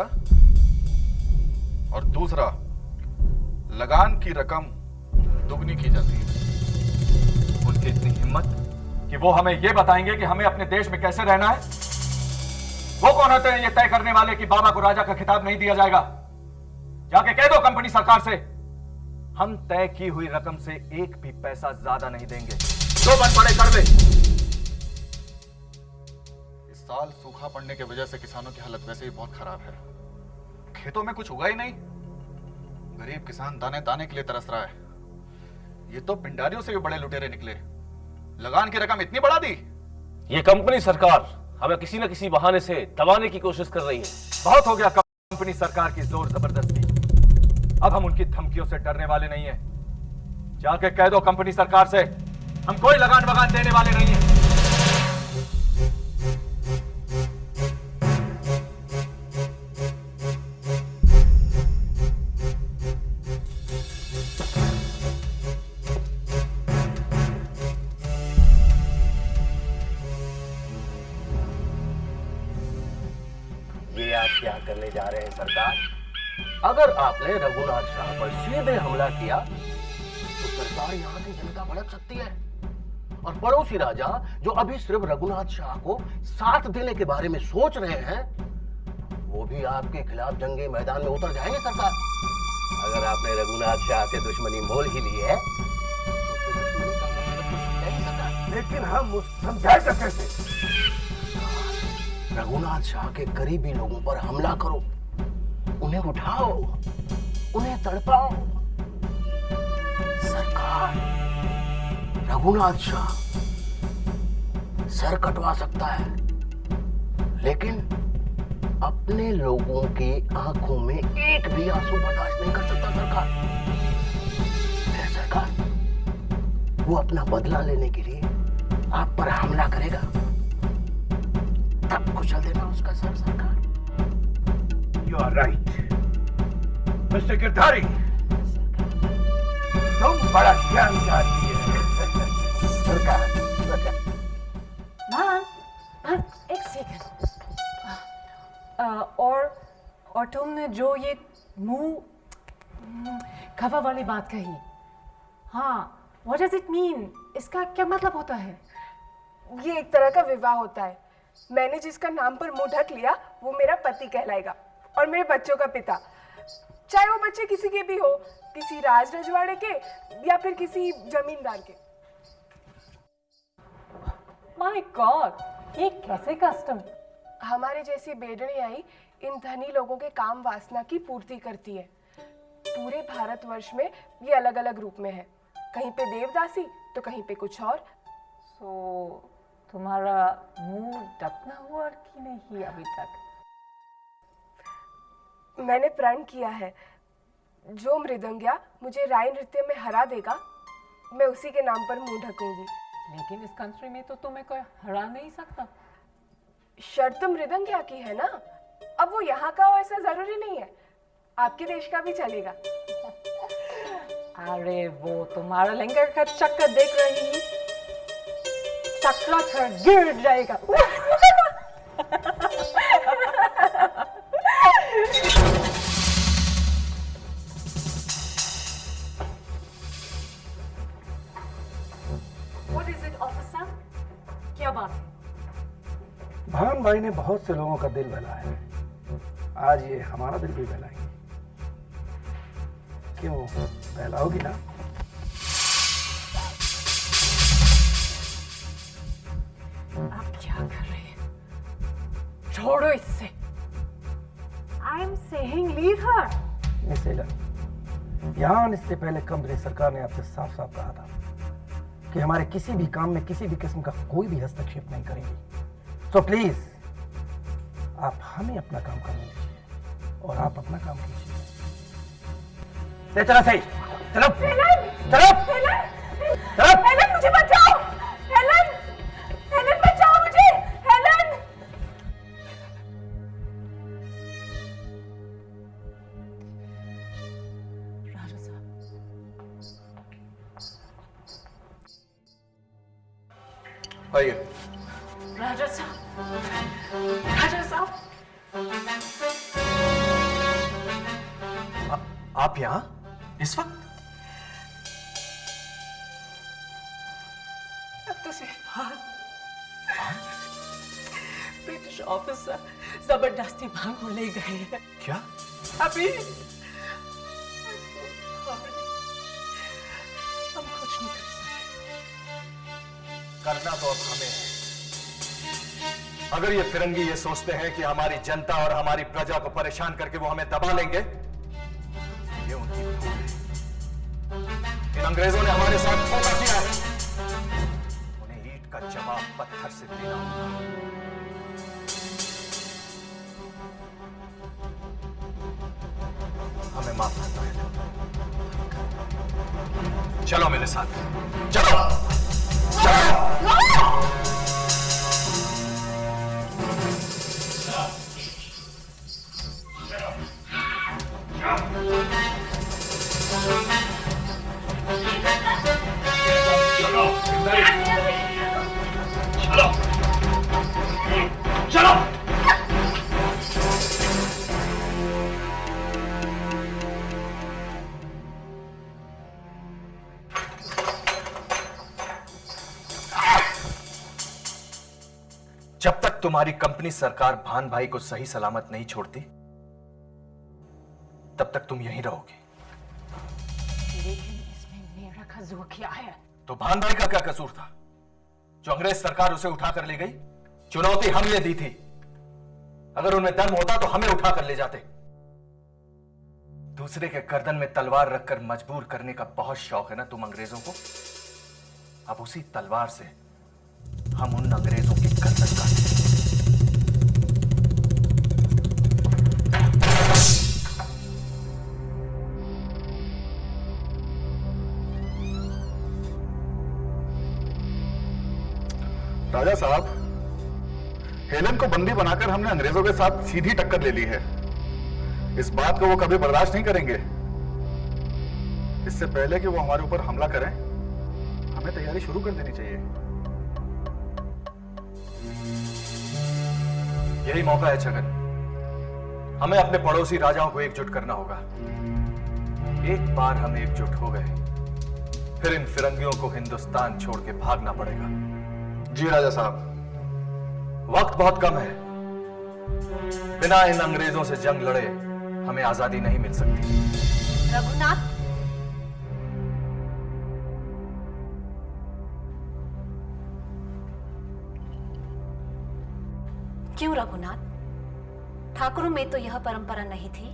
Speaker 6: और दूसरा लगान की रकम दुगनी की जाती है।
Speaker 1: उनकी इतनी हिम्मत कि वो हमें यह बताएंगे कि हमें अपने देश में कैसे रहना है। वो कौन होते हैं ये तय करने वाले कि बाबा को राजा का खिताब नहीं दिया जाएगा? जाके कह दो कंपनी सरकार से, हम तय की हुई रकम से एक भी पैसा ज्यादा नहीं देंगे। जो बन पड़े कर ले।
Speaker 6: इस साल सूखा पड़ने की वजह से किसानों की हालत वैसे ही बहुत खराब है। खेतों में कुछ उगा ही नहीं, गरीब किसान दाने दाने के लिए तरस रहा है। ये तो पिंडारियों से भी बड़े लुटेरे निकले। लगान की रकम इतनी बढ़ा दी।
Speaker 2: ये कंपनी सरकार हमें किसी न किसी बहाने से दबाने की कोशिश कर रही है।
Speaker 1: बहुत हो गया कंपनी सरकार की जोर जबरदस्ती। अब हम उनकी धमकियों से डरने वाले नहीं हैं। जाके कह दो कंपनी सरकार से, हम कोई लगान वगान देने वाले नहीं हैं।
Speaker 11: ये आप क्या करने जा रहे हैं सरकार? अगर आपने रघुनाथ शाह पर सीधे हमला किया तो सरकार यहाँ की जनता भड़क सकती है, और पड़ोसी राजा जो अभी सिर्फ रघुनाथ शाह को साथ देने के बारे में सोच रहे हैं, वो भी आपके खिलाफ जंगे मैदान में उतर जाएंगे सरकार। अगर आपने रघुनाथ शाह से दुश्मनी मोल ही ली है तो फिर दुश्मनी का मतलब कुछ है ही सरकार।
Speaker 9: लेकिन हम समझाएगा कैसे?
Speaker 11: रघुनाथ शाह के करीबी लोगों पर हमला करो, उन्हें उठाओ, उन्हें तड़पाओ। सरकार, रघुनाथ शाह सर कटवा सकता है, लेकिन अपने लोगों की आंखों में एक भी आंसू बर्दाश्त नहीं कर सकता सरकार। फिर सरकार वो अपना बदला लेने के लिए आप पर हमला करेगा, तब कुचल देना उसका सर सरकार।
Speaker 9: You are right, mister Girdhari. तुम बड़ा ज्ञानकारी है
Speaker 11: सरकार।
Speaker 5: माँ, एक सेकंड। और तुमने जो ये मुंह खफा वाली बात कही, हाँ, What does it mean? इसका क्या मतलब होता है?
Speaker 13: ये एक तरह का विवाह होता है। मैंने जिसका नाम पर मुंह ढक लिया वो मेरा पति कहलाएगा और मेरे बच्चों का पिता, चाहे वो बच्चे किसी के भी हो, किसी राज रजवाड़े के या फिर किसी जमींदार के।
Speaker 5: My God, ये कैसे कस्टम?
Speaker 13: हमारे जैसी बेडड़ी आई इन धनी लोगों के काम वासना की पूर्ति करती है। पूरे भारतवर्ष में ये अलग अलग रूप में है, कहीं पे देवदासी तो कहीं पे कुछ और।
Speaker 5: तुम्हारा मुंह ढकना हुआ कि नहीं अभी तक?
Speaker 13: मैंने प्रण किया है, जो मृदंगिया मुझे राय नृत्य में हरा देगा मैं उसी के नाम पर मुंह ढकूंगी।
Speaker 5: लेकिन इस कंट्री में तो तुम्हें कोई हरा नहीं सकता।
Speaker 13: शर्त मृदंगिया की है ना, अब वो यहाँ का हो ऐसा जरूरी नहीं है, आपके देश का भी चलेगा।
Speaker 5: अरे वो तुम्हारा लहंगा का चक्कर देख रही हूँ, चक्कर गिर जाएगा। What is it, officer? क्या बात है?
Speaker 9: भान भाई ने बहुत से लोगों का दिल बहलाया है, आज ये हमारा दिल भी बहलाएंगे। क्यों बहलाओगी ना?
Speaker 5: आप क्या कर रहे हैं? छोड़ो इससे। I am saying leave her.
Speaker 9: Miss Allen, यहाँ आने से पहले कंपनी सरकार ने आपसे साफ साफ कहा था कि हमारे किसी भी काम में किसी भी किस्म का कोई भी हस्तक्षेप नहीं करेंगे। तो प्लीज आप हमें अपना काम करने दीजिए और आप अपना काम कीजिए। चलो सही, चलो चलो चलो।
Speaker 13: हेलन मुझे बचाओ, हेलन, हेलन बचाओ मुझे, हेलन।
Speaker 5: राजा साहब,
Speaker 1: आइए।
Speaker 5: राजा साहब, राजा साहब,
Speaker 1: आप यहाँ इस वक्त?
Speaker 5: अब तो सिर्फ ब्रिटिश ऑफिसर जबरदस्ती भाग ले गए हैं।
Speaker 1: क्या?
Speaker 5: अभी हम कुछ नहीं कर सकते।
Speaker 3: करना तो अब हमें है। अगर ये फिरंगी ये सोचते हैं कि हमारी जनता और हमारी प्रजा को परेशान करके वो हमें दबा लेंगे, ये उनकी भूल है। इन अंग्रेजों ने हमारे साथ धोखा किया है, उन्हें ईंट का जवाब पत्थर से देना होगा। हमें माफ करना है। चलो मेरे साथ, चलो चलो। चलो जब तक तुम्हारी कंपनी सरकार भान भाई को सही सलामत नहीं छोड़ती तब तक तुम यहीं रहोगे।
Speaker 5: लेकिन इसमें मेरा कसूर क्या है?
Speaker 3: तो भान भाई का क्या कसूर था जो अंग्रेज सरकार उसे उठाकर ले गई? चुनौती हमने दी थी, अगर उनमें दम होता तो हमें उठाकर ले जाते। दूसरे के गर्दन में तलवार रखकर मजबूर करने का बहुत शौक है ना तुम अंग्रेजों को। अब उसी तलवार से हम उन अंग्रेजों की गर्दन काटें।
Speaker 6: राजा साहब, हेलन को बंदी बनाकर हमने अंग्रेजों के साथ सीधी टक्कर ले ली है। इस बात को वो कभी बर्दाश्त नहीं करेंगे। इससे पहले कि वो हमारे ऊपर हमला करें, हमें तैयारी शुरू कर देनी चाहिए।
Speaker 3: यही मौका है छगन।
Speaker 1: हमें अपने पड़ोसी राजाओं को एकजुट करना होगा। एक बार हम एकजुट हो गए, फिर इन फिरंगियों को हिंदुस्तान छोड़ के भागना पड़ेगा।
Speaker 6: जी राजा साहब।
Speaker 1: वक्त बहुत कम है, बिना इन अंग्रेजों से जंग लड़े हमें आजादी नहीं मिल सकती।
Speaker 7: रघुनाथ, क्यों रघुनाथ? ठाकुरों में तो यह परंपरा नहीं थी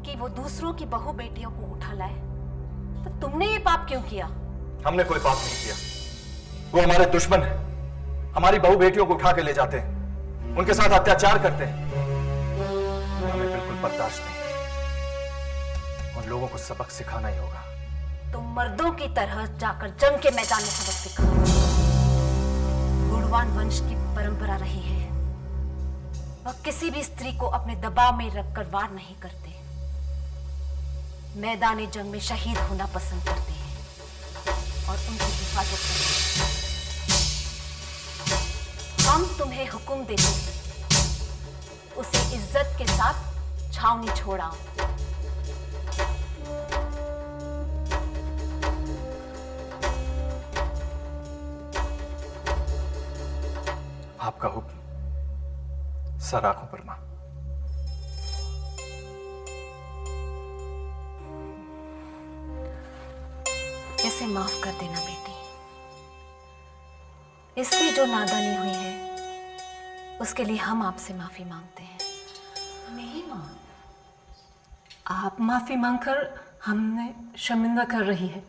Speaker 7: कि वो दूसरों की बहू बेटियों को उठा लाए, तो तुमने ये पाप क्यों किया?
Speaker 1: हमने कोई पाप नहीं किया, वो हमारे दुश्मन है। हमारी बहू बेटियों को उठा के ले जाते हैं, उनके साथ अत्याचार करते हैं। हमें बिल्कुल बर्दाश्त नहीं। उन लोगों को सबक सिखाना ही होगा।
Speaker 7: तुम मर्दों की तरह जाकर जंग के मैदान में सबक सिखाओ। गुणवान वंश की परंपरा रही है, वह किसी भी स्त्री को अपने दबाव में रखकर वार नहीं करते, मैदानी जंग में शहीद होना पसंद करते हैं और उनकी हिफाजत करते हैं। हम तुम्हें हुक्म देते हैं, उसे इज्जत के साथ छावनी छोड़ाओ।
Speaker 1: आपका हुक्म सर आंखों पर मां।
Speaker 7: इसे माफ कर देना बेटी। इससे जो नादानी हुई है उसके लिए हम आपसे माफी मांगते हैं।
Speaker 5: नहीं मां, आप माफी मांगकर हमने शर्मिंदा कर रही है।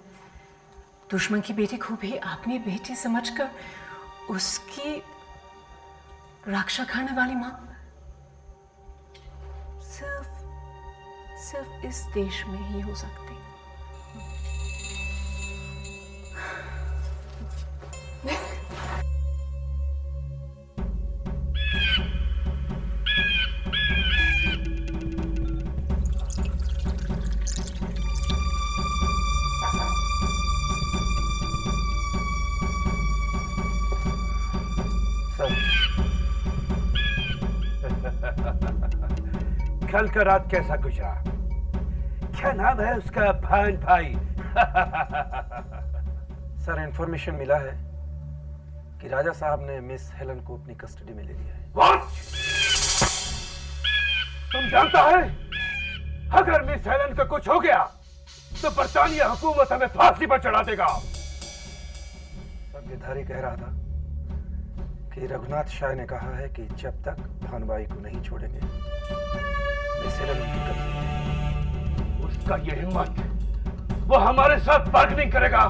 Speaker 5: दुश्मन की बेटी को भी अपनी बेटी समझकर उसकी रक्षा करने वाली मां सिर्फ इस देश में ही हो सकती।
Speaker 9: कल का रात कैसा गुजरा? क्या नाम है उसका? भान भाई।
Speaker 12: सर, इंफॉर्मेशन मिला है कि राजा साहब ने मिस हेलन को अपनी कस्टडी में ले लिया है।
Speaker 9: What? तुम जानता है, अगर मिस हेलन को कुछ हो गया तो बरतानिया हुकूमत हमें फांसी पर चढ़ा देगा।
Speaker 12: सब गिरधारी कह रहा था कि रघुनाथ शाह ने कहा है कि जब तक भानबाई को नहीं छोड़ेंगे मिस हेलन उनकी कब्जे में।
Speaker 9: उसका ये हिम्मत, वो हमारे साथ बार्गेनिंग करेगा।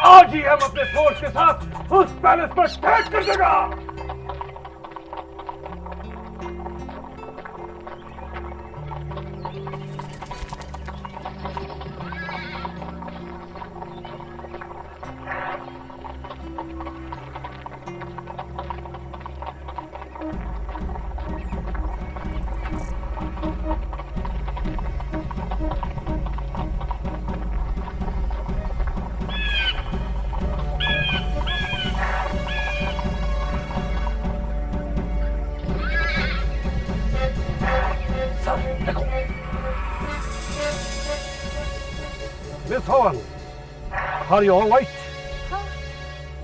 Speaker 9: आज ही हम अपने फोर्स के साथ उस पैलेस पर अटैक कर देगा। Miss Helen, are you all right?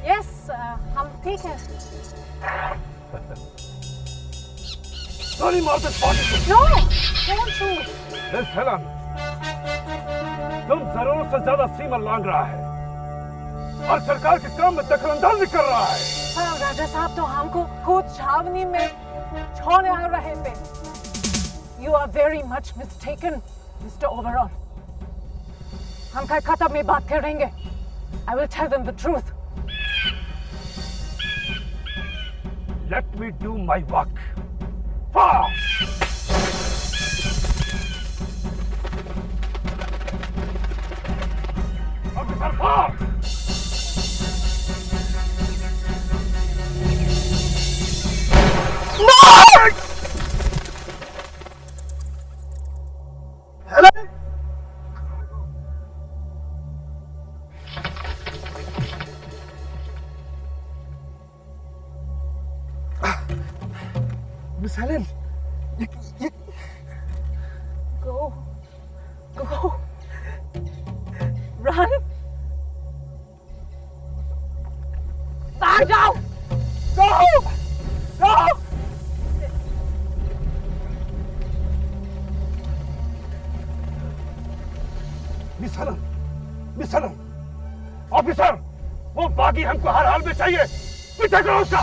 Speaker 5: Yes, हम ठीक हैं।
Speaker 9: Don't मार दे पानी को।
Speaker 5: No, don't shoot.
Speaker 9: Miss Helen, तुम जरूरत से ज्यादा सीमा लांघ रहा है और सरकार के काम में दखलंदाजी कर रहा है।
Speaker 5: राजा साहब तो हमको खुद छावनी में छोड़ने आ रहे थे। You are very much mistaken, Mr. Oberon. हम कलकत्ता में बात करेंगे। I will tell them the truth.
Speaker 9: Let me do my work. Fire! Officer, fire!
Speaker 11: No! Helen!
Speaker 12: Miss Helen, ये
Speaker 5: Go. Run. भाग जाओ. Go.
Speaker 9: मिस हेलन, ऑफिसर, वो बागी हमको हर हाल में चाहिए. पीछे करो उसका.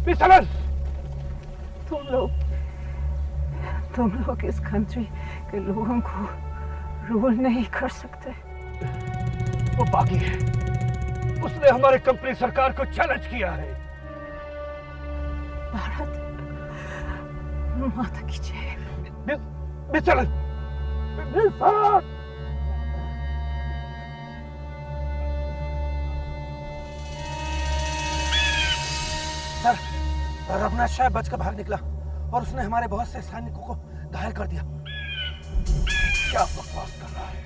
Speaker 9: मिस हेलन,
Speaker 5: तुम लोग इस कंट्री के लोगों को रूल नहीं कर सकते.
Speaker 9: वो बागी है. उसने हमारे कंपनी सरकार को चैलेंज किया है.
Speaker 5: भारत माता की जय.
Speaker 9: Miss Helen,
Speaker 12: sir, Raghunath Shah बचकर भाग निकला और उसने हमारे बहुत से सैनिकों को घायल कर दिया.
Speaker 9: क्या बकवास कर रहा है?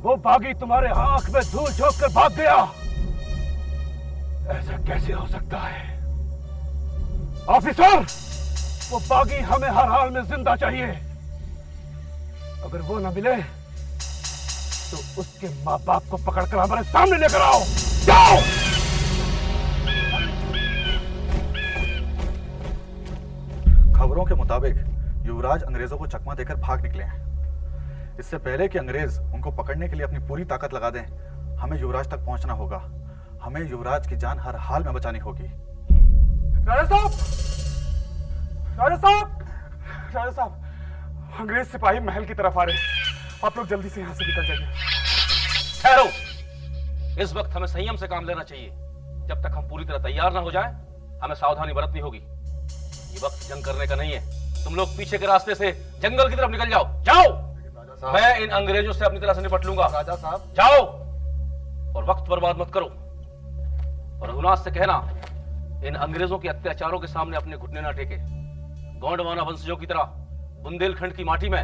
Speaker 9: वो बागी तुम्हारे आंख में धूल झोंक कर भाग गया. ऐसा कैसे हो सकता है? ऑफिसर, वो बागी हमें हर हाल में जिंदा चाहिए. अगर वो न मिले तो उसके माँ बाप को पकड़कर हमारे सामने लेकर आओ. जाओ.
Speaker 6: खबरों के मुताबिक युवराज अंग्रेजों को चकमा देकर भाग निकले हैं. इससे पहले कि अंग्रेज उनको पकड़ने के लिए अपनी पूरी ताकत लगा दें, हमें युवराज तक पहुंचना होगा. हमें युवराज की जान हर हाल में बचानी होगी.
Speaker 9: राजा साहब, अंग्रेज सिपाही महल की तरफ आ रहे हैं. आप लोग जल्दी से यहाँ से निकल जाइए.
Speaker 14: ठहरो. इस वक्त हमें संयम से काम लेना चाहिए. जब तक हम पूरी तरह तैयार ना हो जाएं, हमें सावधानी बरतनी होगी. ये वक्त जंग करने का नहीं है. तुम लोग पीछे के रास्ते से जंगल की तरफ निकल जाओ. जाओ. मैं इन अंग्रेजों से अपनी तरह से निपट लूंगा.
Speaker 6: राजा साहब,
Speaker 14: जाओ और वक्त बर्बाद मत करो. और रघुनाथ से कहना, इन अंग्रेजों के अत्याचारों के सामने अपने घुटने ना टेके. गोंडवाना वंशजों की तरह बुंदेलखंड की माटी में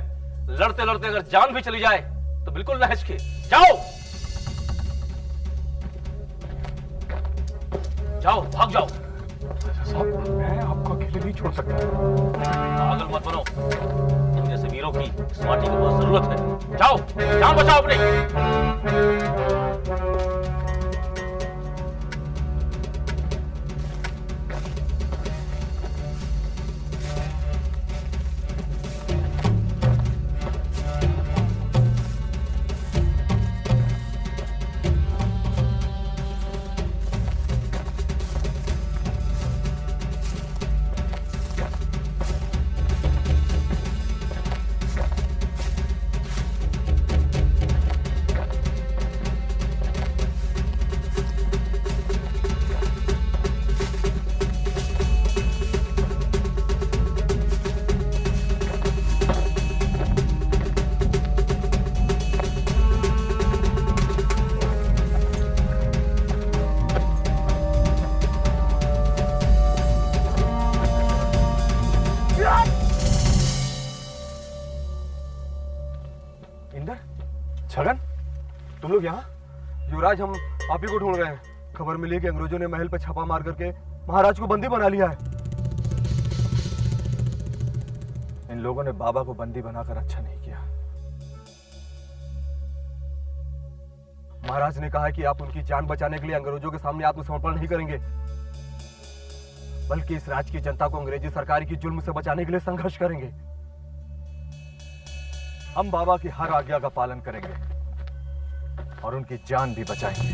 Speaker 14: लड़ते लड़ते अगर जान भी चली जाए तो बिल्कुल न हिचके. जाओ. जाओ, भाग जाओ.
Speaker 9: साहब, मैं आपको अकेले नहीं छोड़ सकता.
Speaker 14: पागल मत बनो. तुम जैसे वीरों की इस माटी की बहुत जरूरत है. जाओ, जान बचाओ अपनी.
Speaker 8: छगन, तुम लोग यहाँ? युवराज, हम आप ही को ढूंढ रहे हैं. खबर मिली कि अंग्रेजों ने महल पर छापा मार करके महाराज को बंदी बना लिया है. इन लोगों ने बाबा को बंदी बनाकर अच्छा नहीं किया. महाराज ने कहा कि आप उनकी जान बचाने के लिए अंग्रेजों के सामने आत्मसमर्पण नहीं करेंगे, बल्कि इस राज्य की जनता को अंग्रेजी सरकार की जुल्म से बचाने के लिए संघर्ष करेंगे. हम बाबा की हर आज्ञा का पालन करेंगे और उनकी जान भी बचाएंगे.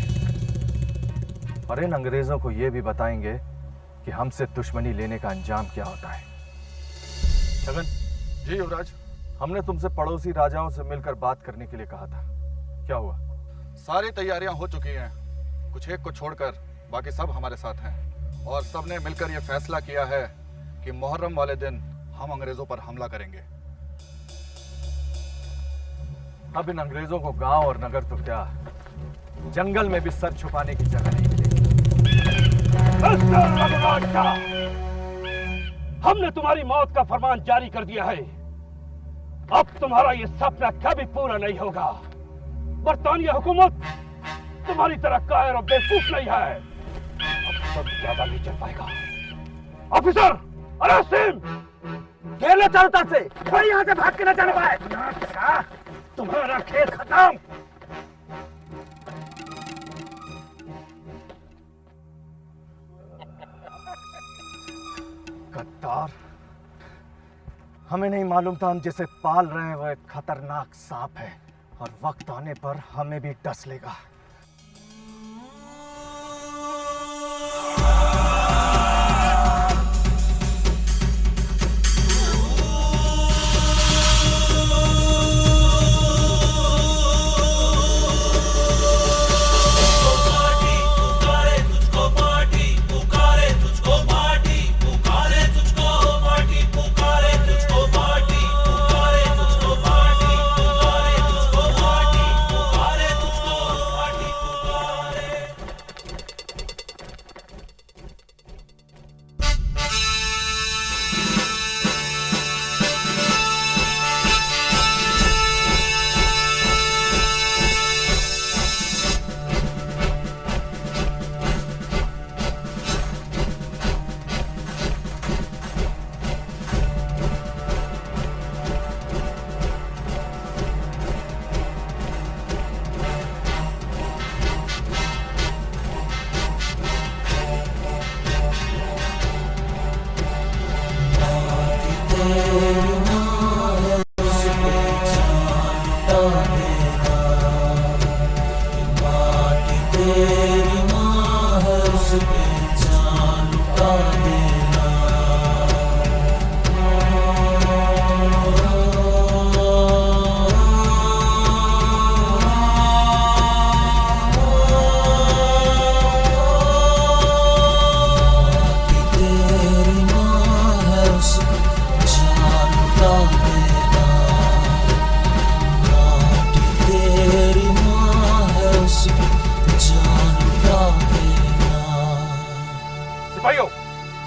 Speaker 8: और इन अंग्रेजों को यह भी बताएंगे कि हमसे दुश्मनी लेने का अंजाम क्या होता है. छगन
Speaker 6: जी युवराज,
Speaker 8: हमने तुमसे पड़ोसी राजाओं से मिलकर बात करने के लिए कहा था. क्या हुआ?
Speaker 6: सारी तैयारियां हो चुकी हैं. कुछ एक को छोड़कर बाकी सब हमारे साथ हैं और सबने मिलकर यह फैसला किया है कि मुहर्रम वाले दिन हम अंग्रेजों पर हमला करेंगे.
Speaker 8: अब इन अंग्रेजों को गांव और नगर तो क्या, जंगल में भी सर छुपाने की जगह नहीं मिलेगी.
Speaker 9: हमने तुम्हारी मौत का फरमान जारी कर दिया है. अब तुम्हारा ये सपना कभी पूरा नहीं होगा. बरतानिया हुकूमत तुम्हारी तरह कायर और बेवकूफ नहीं है। अब सब ज्यादा नहीं चल पाएगा। Officer, arrest him! घेर लो चारों तरफ से, कोई यहाँ से भाग के न जाने पाए। अच्छा, तुम्हारा खेल खत्म।
Speaker 2: गद्दार, हमें नहीं मालूम था हम जिसे पाल रहे हैं वह एक खतरनाक सांप है और वक्त आने पर हमें भी डस लेगा।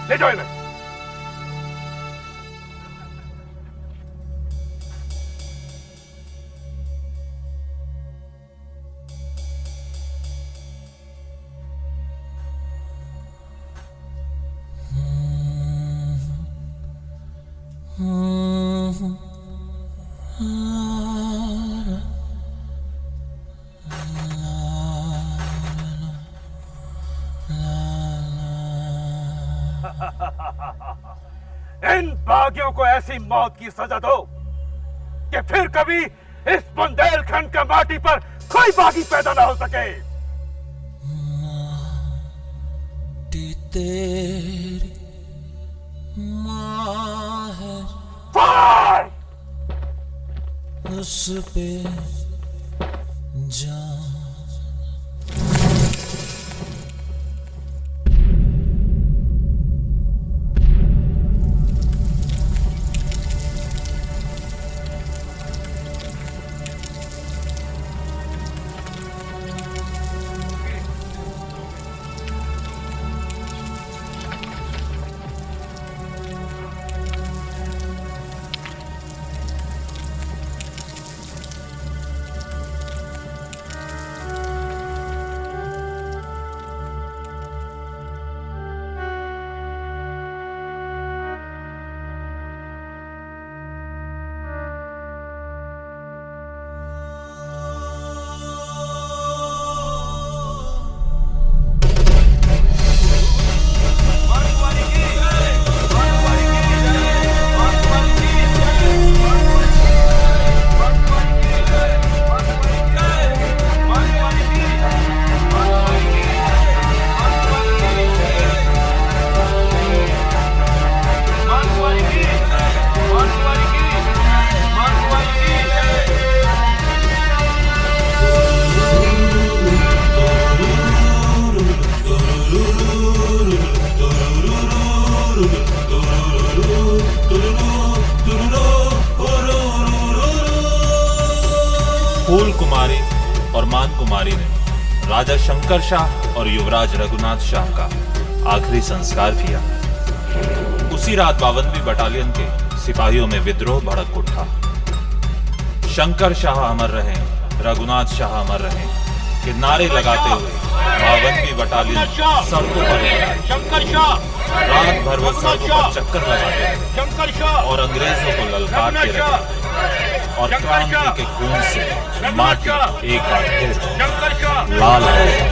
Speaker 9: ले जाओ इन्हें। इन बागियों को ऐसी मौत की सजा दो कि फिर कभी इस बुंदेलखंड का माटी पर कोई बागी पैदा ना हो सके।
Speaker 15: तेरी माँ है उस पे जान।
Speaker 16: फूल कुमारी और मान कुमारी ने राजा शंकर शाह और युवराज रघुनाथ शाह का आखिरी संस्कार किया। उसी रात 52वीं बटालियन के सिपाहियों में विद्रोह भड़क उठा। शंकर शाह अमर रहें, रघुनाथ शाह अमर रहें, कि नारे लगाते हुए बावनवीं बटालियन सड़कों पर उतर आई। रात भर वो सड़कों पर चक्कर लगाते रहे और अंग्रेजों को ललकारते रहे और क्रांति के खून से माटी एक बार फिर लाल हो गई।